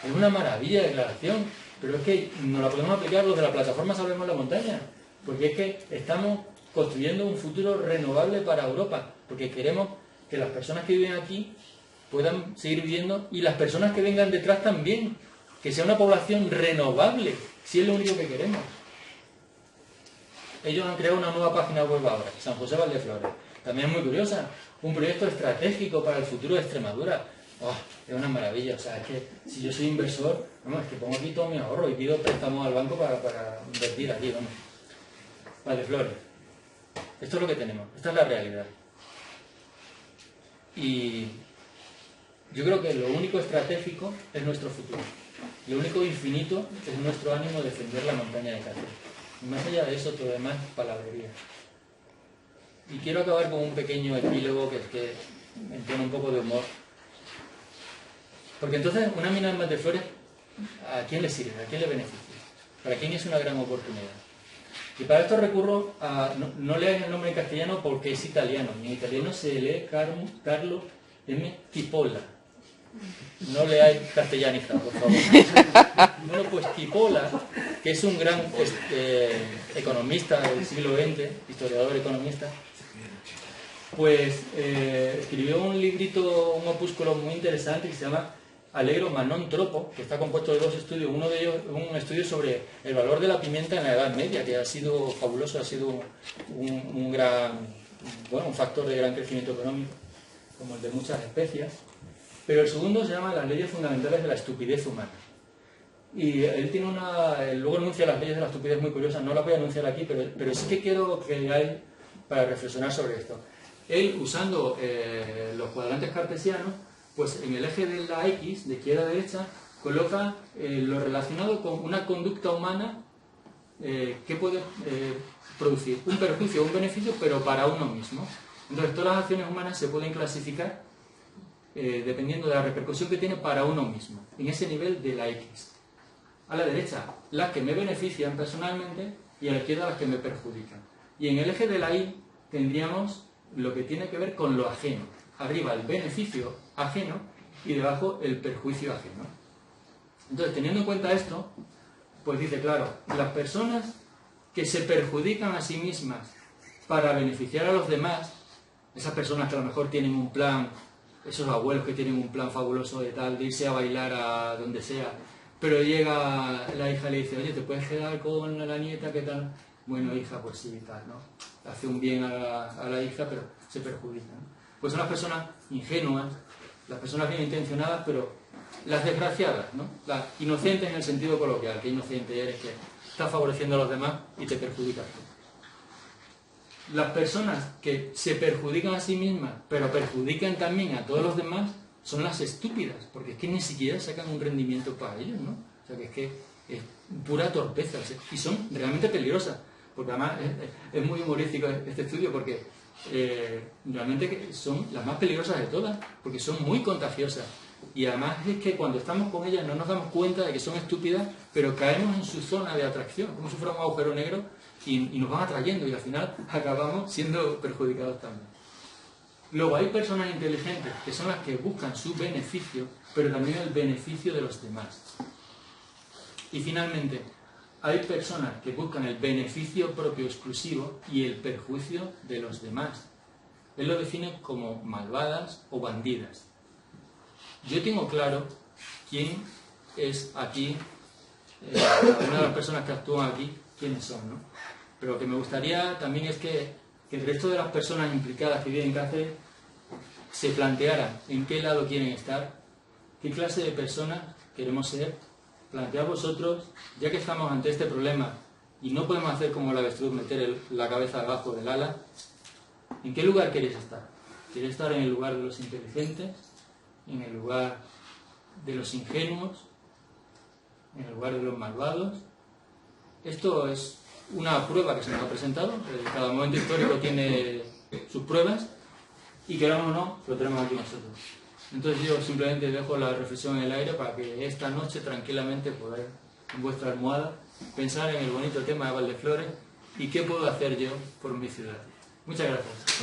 [SPEAKER 1] es una maravilla de declaración, pero es que nos la podemos aplicar los de la plataforma Salvemos la Montaña, porque es que estamos construyendo un futuro renovable para Europa, porque queremos que las personas que viven aquí puedan seguir viviendo y las personas que vengan detrás también, que sea una población renovable, si es lo único que queremos. Ellos han creado una nueva página web ahora, San José Valdeflores, también es muy curiosa, un proyecto estratégico para el futuro de Extremadura. Oh, es una maravilla, o sea, es que si yo soy inversor, vamos, es que pongo aquí todo mi ahorro y pido préstamos al banco para invertir aquí, vamos. Valdeflores, esto es lo que tenemos, esta es la realidad. Y yo creo que lo único estratégico es nuestro futuro. Lo único infinito es nuestro ánimo de defender la montaña de Cáceres. Y más allá de eso, todo lo demás es palabrería. Y quiero acabar con un pequeño epílogo que me pone un poco de humor. Porque entonces una mina de Matterflores, ¿a quién le sirve? ¿A quién le beneficia? ¿Para quién es una gran oportunidad? Y para esto recurro a... No leáis el nombre en castellano porque es italiano. Y en italiano se lee Carlo M. Tipola. No leáis castellanista, por favor. Bueno, pues Tipola, que es un gran economista del siglo XX, historiador economista, pues escribió un librito, un opúsculo muy interesante que se llama Allegro ma non troppo, que está compuesto de 2 estudios. Uno de ellos, un estudio sobre el valor de la pimienta en la Edad Media, que ha sido fabuloso, ha sido un factor de gran crecimiento económico, como el de muchas especias. Pero el segundo se llama Las leyes fundamentales de la estupidez humana. Y él tiene luego enuncia las leyes de la estupidez muy curiosas, no las voy a anunciar aquí, pero sí que quiero que hay para reflexionar sobre esto. Él, usando los cuadrantes cartesianos, pues en el eje de la X, de izquierda a derecha, coloca lo relacionado con una conducta humana que puede producir un perjuicio o un beneficio, pero para uno mismo. Entonces, todas las acciones humanas se pueden clasificar dependiendo de la repercusión que tiene para uno mismo, en ese nivel de la X. A la derecha, las que me benefician personalmente, y a la izquierda, las que me perjudican. Y en el eje de la Y tendríamos lo que tiene que ver con lo ajeno. Arriba el beneficio ajeno y debajo el perjuicio ajeno. Entonces, teniendo en cuenta esto, pues dice, claro, las personas que se perjudican a sí mismas para beneficiar a los demás, esas personas que a lo mejor tienen un plan, esos abuelos que tienen un plan fabuloso de tal, de irse a bailar a donde sea, pero llega la hija y le dice, oye, ¿te puedes quedar con la nieta? ¿Qué tal? Bueno, hija, pues sí, tal, ¿no? Hace un bien a la hija, pero se perjudica, ¿no? Pues son las personas ingenuas, las personas bien intencionadas, pero las desgraciadas, ¿no? Las inocentes en el sentido coloquial, que inocente eres, que estás favoreciendo a los demás y te perjudicas tú. Las personas que se perjudican a sí mismas, pero perjudican también a todos los demás, son las estúpidas, porque es que ni siquiera sacan un rendimiento para ellos, ¿no? O sea, que es pura torpeza, y son realmente peligrosas, porque además es muy humorístico este estudio, porque realmente son las más peligrosas de todas, porque son muy contagiosas, y además es que cuando estamos con ellas no nos damos cuenta de que son estúpidas, pero caemos en su zona de atracción, como si fuera un agujero negro, y nos van atrayendo, y al final acabamos siendo perjudicados también. Luego hay personas inteligentes, que son las que buscan su beneficio, pero también el beneficio de los demás. Y finalmente, hay personas que buscan el beneficio propio exclusivo y el perjuicio de los demás. Él lo define como malvadas o bandidas. Yo tengo claro quién es aquí, una de las personas que actúan aquí, quiénes son, ¿no? Pero lo que me gustaría también es que el resto de las personas implicadas que viven en Cáceres se plantearan en qué lado quieren estar, qué clase de personas queremos ser. Plantead vosotros, ya que estamos ante este problema y no podemos hacer como el avestruz, meter la cabeza debajo del ala, ¿en qué lugar queréis estar? ¿Queréis estar en el lugar de los inteligentes? ¿En el lugar de los ingenuos? ¿En el lugar de los malvados? Esto es una prueba que se nos ha presentado, cada momento histórico tiene sus pruebas, y queramos o no, lo tenemos aquí nosotros. Entonces yo simplemente dejo la reflexión en el aire para que esta noche tranquilamente podáis, en vuestra almohada, pensar en el bonito tema de Valdeflores y qué puedo hacer yo por mi ciudad. Muchas gracias.